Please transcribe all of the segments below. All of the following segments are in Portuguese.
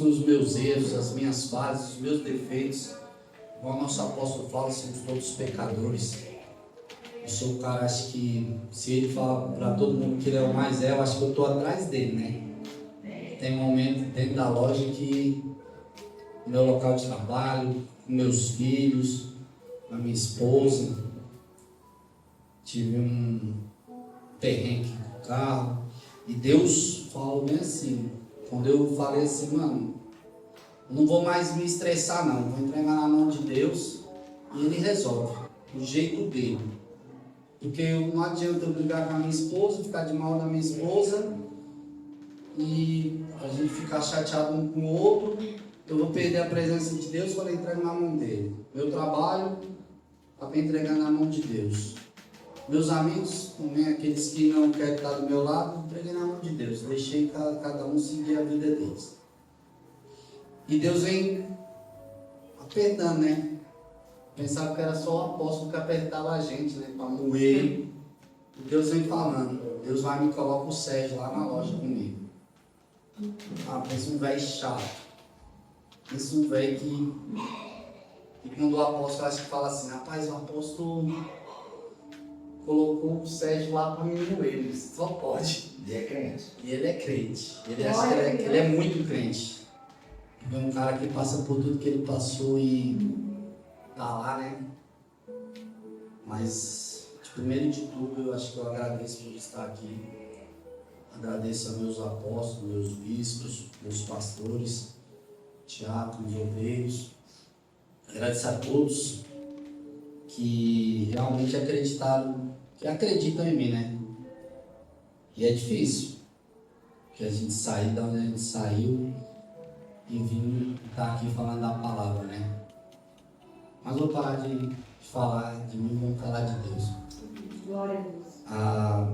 com os meus erros, as minhas falhas, os meus defeitos. Como o nosso apóstolo fala, somos todos pecadores. Eu sou o cara, acho que se ele fala para todo mundo que ele é o mais eu acho que eu estou atrás dele, né? Tem momento dentro da loja que no meu local de trabalho, com meus filhos, com a minha esposa, tive um perrengue com o carro. E Deus falou bem assim, quando eu falei assim, mano, não vou mais me estressar não, vou entregar na mão de Deus e Ele resolve, do jeito dele. Porque não adianta eu brigar com a minha esposa, ficar de mal da minha esposa e a gente ficar chateado um com o outro, eu vou perder a presença de Deus quando eu entregar na mão dele. Meu trabalho, para entregar na mão de Deus. Meus amigos, também aqueles que não querem estar do meu lado, entreguei na mão de Deus. Deixei cada um seguir a vida deles. E Deus vem apertando, né? Pensava que era só o apóstolo que apertava a gente, né? Para moer. E Deus vem falando. Deus vai me colocar o Sérgio lá na loja comigo. Pensa um velho chato. Pensa um velho que... E quando o apóstolo acha que fala assim, rapaz, o apóstolo colocou o Sérgio lá para me moer. Ele só pode. E é crente. E ele é crente. Ele acha que ele é muito crente. É um cara que passa por tudo que ele passou e tá lá, né? Mas, primeiro de tudo, eu acho que eu agradeço por estar aqui. Agradeço a meus apóstolos, meus bispos, meus pastores, diáconos, obreiros. Agradeço a todos que realmente acreditaram, que acreditam em mim, né? E é difícil, que a gente sair da onde a gente saiu e vir estar aqui falando da palavra, né? Mas vou parar de falar de mim, vamos falar de Deus. Glória a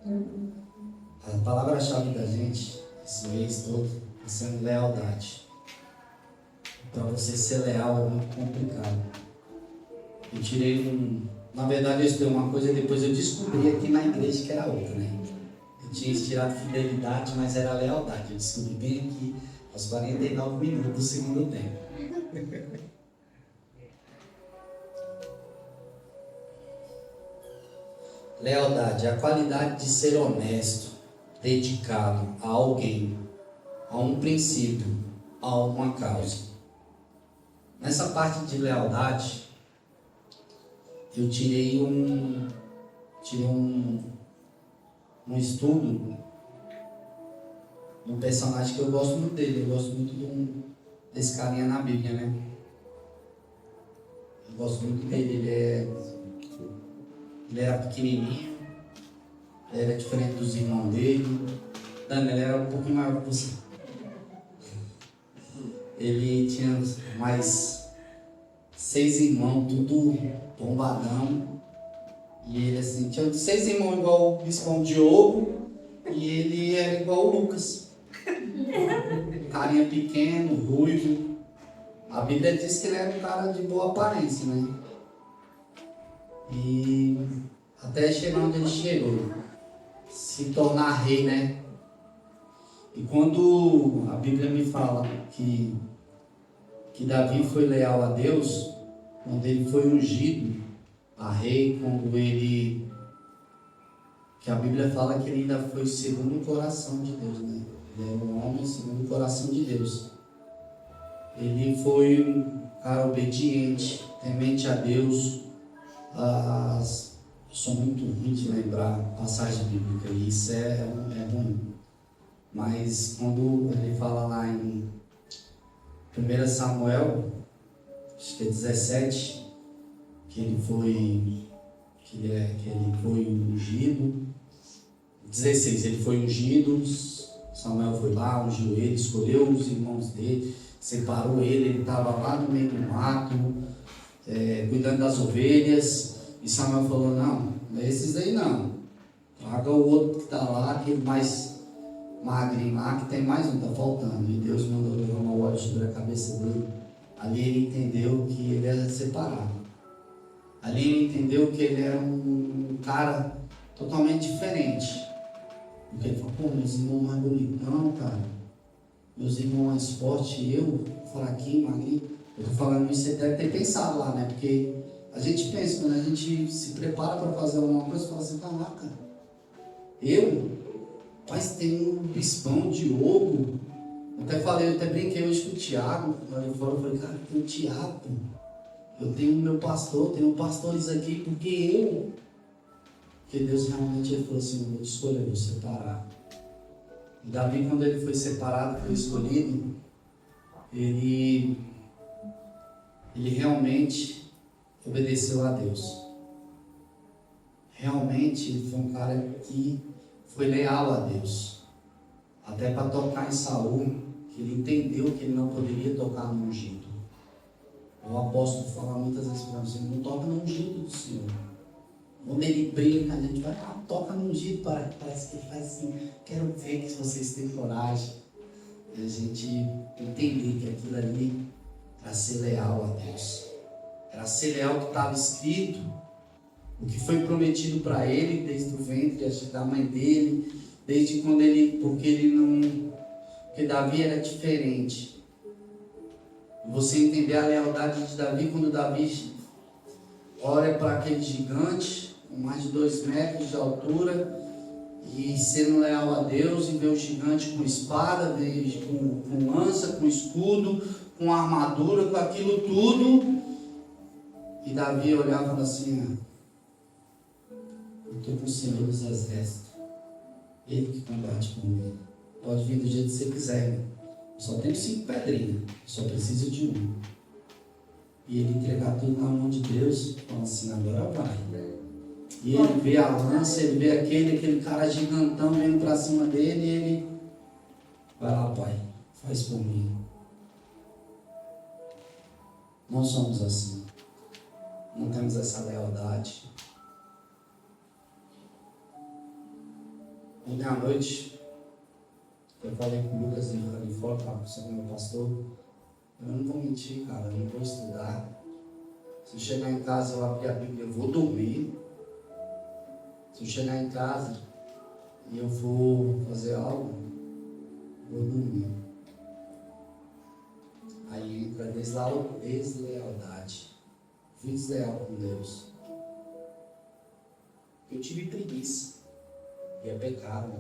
Deus. A palavra-chave da gente, esse mês todo, é sendo lealdade. Para você ser leal é muito complicado. Eu tirei na verdade eu estudei uma coisa e depois eu descobri aqui na igreja que era outra, né? Eu tinha tirado fidelidade, mas era lealdade. Eu descobri bem aqui aos 49 minutos do segundo tempo. Lealdade é a qualidade de ser honesto, dedicado a alguém, a um princípio, a uma causa. Nessa parte de lealdade, eu tirei um estudo de um personagem que eu gosto muito dele. Eu gosto muito desse carinha na Bíblia, né? Eu gosto muito dele. Ele era pequenininho, ele era diferente dos irmãos dele. Ele era um pouquinho maior que você. Ele tinha mais 6 irmãos, tudo bombadão. E ele assim, tinha 6 irmãos igual o Bispão Diogo, e ele era igual o Lucas. Carinha pequeno, ruivo. A Bíblia diz que ele era um cara de boa aparência, né? E até chegar onde ele chegou, se tornar rei, né? E quando a Bíblia me fala que Davi foi leal a Deus, quando ele foi ungido a rei, que a Bíblia fala que ele ainda foi segundo o coração de Deus, né? Ele é um homem segundo o coração de Deus. Ele foi um cara obediente, temente a Deus. Eu sou muito ruim de lembrar passagem bíblica e isso é ruim. Mas quando ele fala lá em 1 Samuel, acho que é 17, que ele foi ungido. 16, ele foi ungido, Samuel foi lá, ungiu ele, escolheu os irmãos dele, separou ele estava lá no meio do mato, cuidando das ovelhas, e Samuel falou, não é esses aí não, traga o outro que está lá, aquele mais magrinho lá, que tem mais um, está faltando. E Deus mandou derramar o óleo sobre a cabeça dele. Ali ele entendeu que ele era separado. Ali ele entendeu que ele era um cara totalmente diferente. Porque ele fala, pô, meus irmãos mais bonitão, cara. Meus irmãos mais fortes, eu, fraquinho, magrinho. Eu tô falando isso, você deve ter pensado lá, né? Porque a gente pensa, quando a gente se prepara para fazer alguma coisa, fala assim, caraca, eu? Mas tem um bispão de ouro. Eu até brinquei hoje com o Tiago. Eu falei, cara, tem o Tiago. Eu tenho meu pastor, tenho pastores aqui, porque Deus realmente ele falou assim, eu vou te escolher, eu vou separar. E Davi, quando ele foi separado, foi escolhido, ele realmente obedeceu a Deus. Realmente ele foi um cara que foi leal a Deus. Até para tocar em Saul, que ele entendeu que ele não poderia tocar no ungido. O apóstolo fala muitas vezes para nós, não toca no ungido do Senhor. Quando ele briga, a gente vai, toca no ungido, parece que ele faz assim, quero ver que vocês têm coragem. E a gente entender que aquilo ali era ser leal a Deus. Era ser leal ao que estava escrito, o que foi prometido para ele desde o ventre da mãe dele, desde quando porque Davi era diferente. Você entender a lealdade de Davi, quando Davi olha para aquele gigante, com mais de 2 metros de altura, e sendo leal a Deus, e vê o gigante com espada, com lança, com escudo, com armadura, com aquilo tudo, e Davi olhava assim, eu estou com o Senhor dos Exércitos, Ele que combate comigo, pode vir do jeito que você quiser, irmão. Só tenho 5 pedrinhas, só preciso de um. E ele entregar tudo na mão de Deus, fala assim, agora vai. E ele vê a lança, ele vê aquele cara gigantão vindo para cima dele, e ele vai lá, pai, faz por mim. Não somos assim. Não temos essa lealdade. Ontem à noite, eu falei com o Lucas ali fora, sendo meu pastor, eu não vou mentir, cara, eu não vou estudar. Se eu chegar em casa, eu abrir a Bíblia, eu vou dormir. Se eu chegar em casa e eu vou fazer algo, eu vou dormir. Aí entra a deslealdade. Fui desleal com Deus. Eu tive preguiça. E é pecado.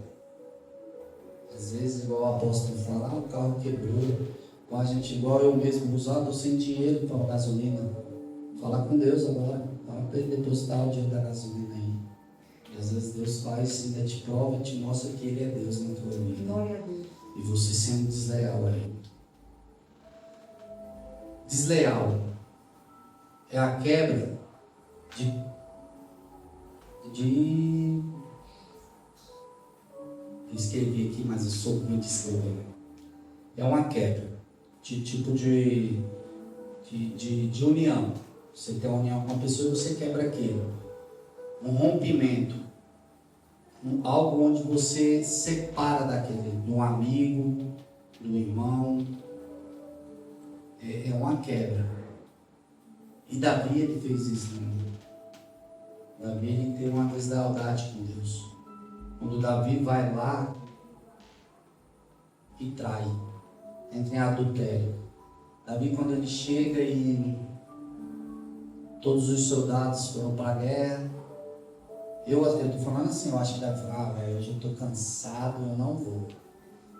Às vezes, igual o apóstolo fala, o carro quebrou. Com a gente, igual eu mesmo, usado sem dinheiro para gasolina. Falar com Deus agora. Fala para ele depositar o dinheiro da gasolina aí. E às vezes Deus faz, ainda te prova e te mostra que Ele é Deus na tua vida. Glória a Deus. E você sendo desleal a Ele. Desleal é a quebra eu escrevi aqui, mas eu sou muito de escrever. É uma quebra de tipo de união. Você tem uma união com uma pessoa e você quebra aquilo. Um rompimento. Algo onde você separa daquele, do amigo, do irmão. É uma quebra. E Davi, ele fez isso, né? Davi, ele tem uma deslealdade com Deus. Quando Davi vai lá e trai, entra em adultério. Davi, quando ele chega e todos os soldados foram para a guerra, eu estou falando assim, eu acho que Davi fala, hoje eu estou cansado, eu não vou.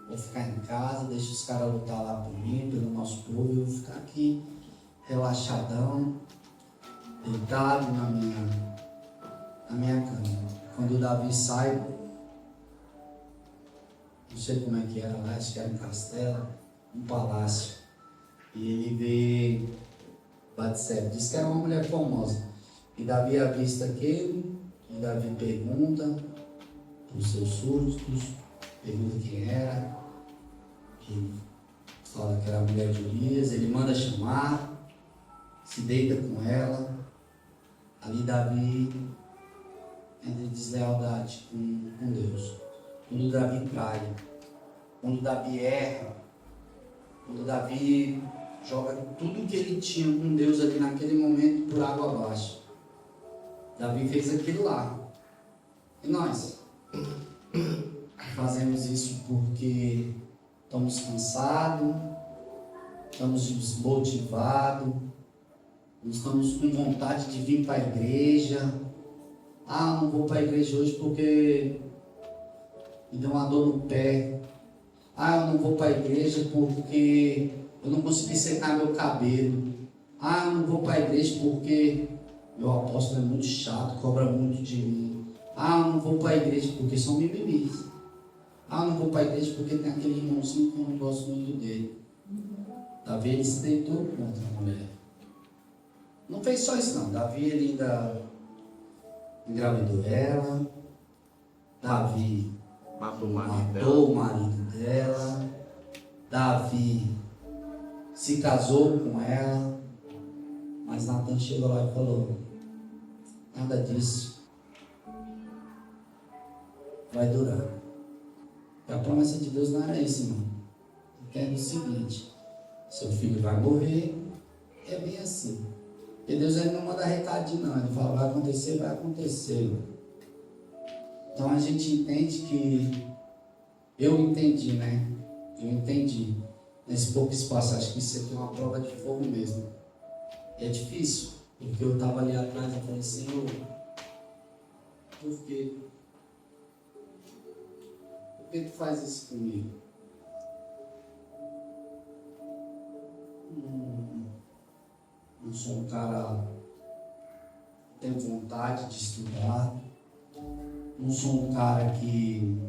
Vou ficar em casa, deixa os caras lutar lá por mim, pelo nosso povo, eu vou ficar aqui relaxadão, deitado na minha cama. Quando o Davi sai, não sei como é que era lá, acho que era um castelo, um palácio, e ele vê Batseba, diz que era uma mulher famosa, e Davi avista aquele, e Davi pergunta para os seus súditos, pergunta quem era, que fala que era a mulher de Urias, ele manda chamar, se deita com ela. Ali Davi entra em deslealdade com Deus. Quando Davi trai, quando Davi erra, quando Davi joga tudo que ele tinha com Deus ali naquele momento por água abaixo. Davi fez aquilo lá. E nós? fazemos isso porque estamos cansados, estamos desmotivados, não estamos com vontade de vir para a igreja. Ah, não vou para a igreja hoje porque me deu uma dor no pé. Ah, eu não vou para a igreja porque eu não consegui secar meu cabelo. Ah, eu não vou para a igreja porque meu apóstolo é muito chato, cobra muito de mim. Ah, eu não vou para a igreja porque são mimimis. Ah, eu não vou para a igreja porque tem aquele irmãozinho que eu não gosto muito dele. Davi, ele se deitou contra a mulher. Não fez só isso não. Davi, ele ainda engravidou ela. Davi matou o marido dela. Davi se casou com ela. Mas Natan chegou lá e falou: nada disso vai durar. E a promessa de Deus não era isso, irmão. Entenda o seguinte: seu filho vai morrer. É bem assim. Porque Deus, ele não manda recadinho não. Ele fala: vai acontecer, vai acontecer. Então a gente entende que... Eu entendi, né? Eu entendi. Nesse pouco espaço, acho que isso aqui é uma prova de fogo mesmo. É difícil. Porque eu estava ali atrás e falei: Senhor, por quê? Por que tu faz isso comigo? Não sou um cara que tem vontade de estudar. Não sou um cara que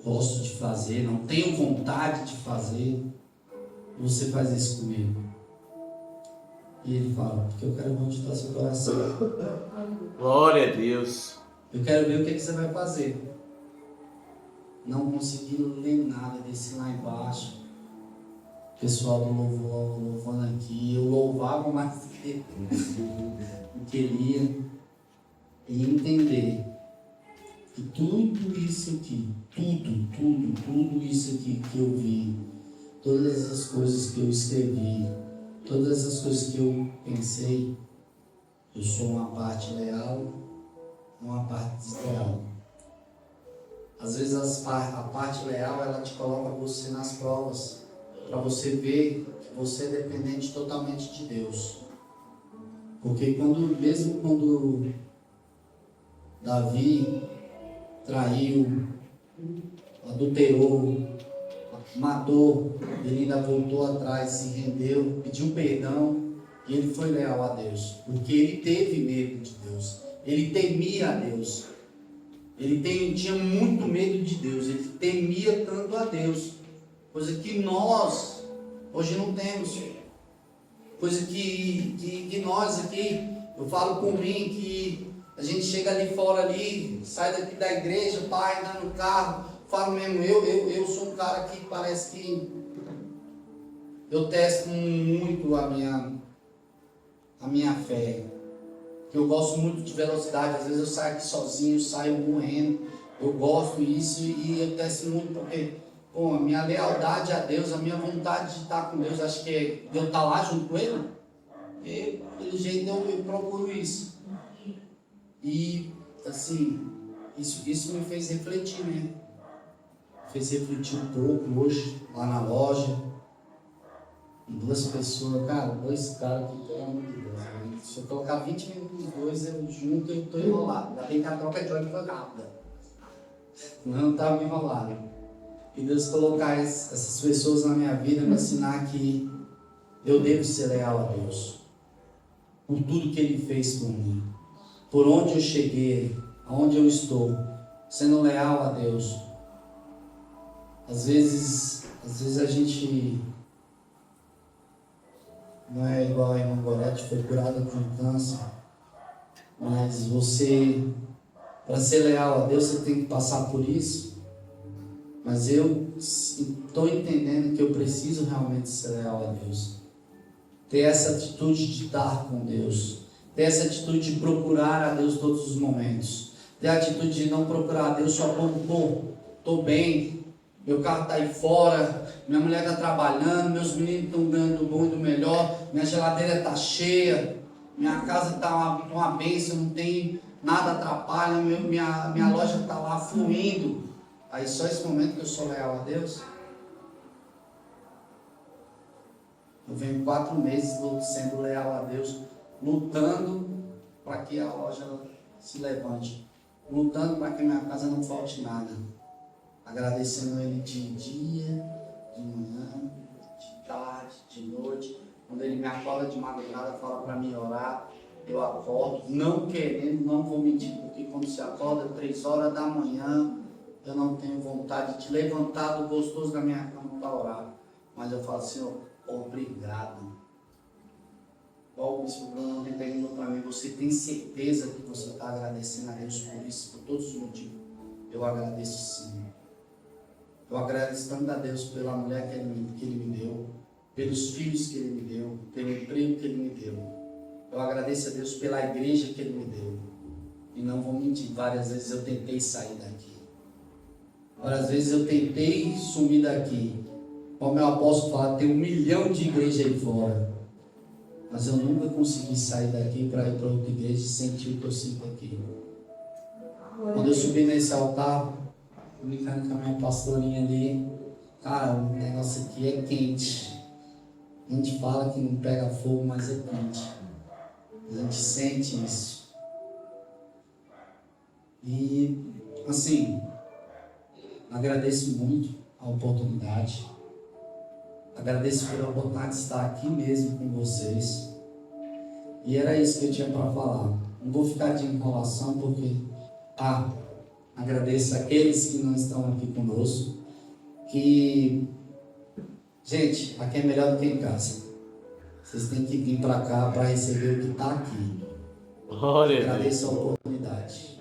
gosto de fazer, não tenho vontade de fazer. Você faz isso comigo. E ele fala: porque eu quero onde está seu coração. Glória a Deus. Eu quero ver o que você vai fazer. Não consegui ler nada desse lá embaixo. O pessoal do louvor louvando aqui. Eu louvava mais do que lia. E entender que tudo isso aqui, tudo isso aqui que eu vi, todas as coisas que eu escrevi, todas as coisas que eu pensei, eu sou uma parte leal, uma parte desleal. Às vezes a parte leal, ela te coloca você nas provas, para você ver que você é dependente totalmente de Deus. Porque mesmo quando Davi traiu, adulterou, matou, ele ainda voltou atrás, se rendeu, pediu perdão e ele foi leal a Deus, porque ele teve medo de Deus, ele temia a Deus, tinha muito medo de Deus, ele temia tanto a Deus, coisa que nós hoje não temos, coisa que nós aqui, eu falo por mim, que a gente chega ali fora ali, sai daqui da igreja, pai, anda no carro, falo mesmo, eu sou um cara que parece que eu testo muito a minha fé, que eu gosto muito de velocidade, às vezes eu saio aqui sozinho, saio morrendo, eu gosto disso e eu testo muito porque, a minha lealdade a Deus, a minha vontade de estar com Deus, acho que é de eu estar lá junto com Ele, e pelo jeito eu procuro isso. E, assim, isso me fez refletir, né? Fez refletir um pouco hoje, lá na loja. Duas pessoas, dois caras que, pelo amor de Deus, né? Se eu colocar 20 minutos nos dois, eu junto eu estou enrolado. Ainda bem que a troca de óleo foi rápida. Não estava enrolado. E Deus colocar essas pessoas na minha vida, me ensinar que eu devo ser leal a Deus. Por tudo que Ele fez por mim. Por onde eu cheguei, aonde eu estou, sendo leal a Deus. Às vezes a gente não é igual a irmã Gorete, foi curada com câncer, mas você, para ser leal a Deus, você tem que passar por isso. Mas eu estou entendendo que eu preciso realmente ser leal a Deus. Ter essa atitude de estar com Deus. Ter essa atitude de procurar a Deus todos os momentos. Ter a atitude de não procurar a Deus só como, estou bem, meu carro está aí fora, minha mulher está trabalhando, meus meninos estão ganhando do bom e do melhor, minha geladeira está cheia, minha casa está uma bênção, não tem nada atrapalha, minha loja está lá fluindo. Aí só esse momento que eu sou leal a Deus. Eu venho 4 meses sendo leal a Deus, lutando para que a loja se levante, lutando para que minha casa não falte nada, agradecendo Ele de dia, de manhã, de tarde, de noite. Quando Ele me acorda de madrugada, fala para mim orar, eu acordo, não querendo, não vou mentir, porque quando se acorda 3 horas da manhã, eu não tenho vontade de levantar do gostoso da minha cama para orar, mas eu falo, Senhor, obrigado. Igual o bispo Bruno me perguntou para mim, você tem certeza que você está agradecendo a Deus por isso, por todos os motivos? Eu agradeço sim. Eu agradeço tanto a Deus pela mulher que Ele me deu, pelos filhos que Ele me deu, pelo emprego que Ele me deu. Eu agradeço a Deus pela igreja que Ele me deu. E não vou mentir, várias vezes eu tentei sair daqui. Várias vezes eu tentei sumir daqui. Como meu apóstolo fala, tem 1 milhão de igrejas aí fora. Mas eu nunca consegui sair daqui para ir para outra igreja e sentir o que eu sinto aqui. Quando eu subi nesse altar, brincando com a minha pastorinha ali, cara, o negócio aqui é quente. A gente fala que não pega fogo, mas é quente. A gente sente isso. E, assim, agradeço muito a oportunidade. Agradeço pela oportunidade de estar aqui mesmo com vocês. E era isso que eu tinha para falar. Não vou ficar de enrolação porque agradeço aqueles que não estão aqui conosco. Que, gente, aqui é melhor do que em casa. Vocês têm que vir para cá para receber o que está aqui. Glória a Deus. Agradeço a oportunidade.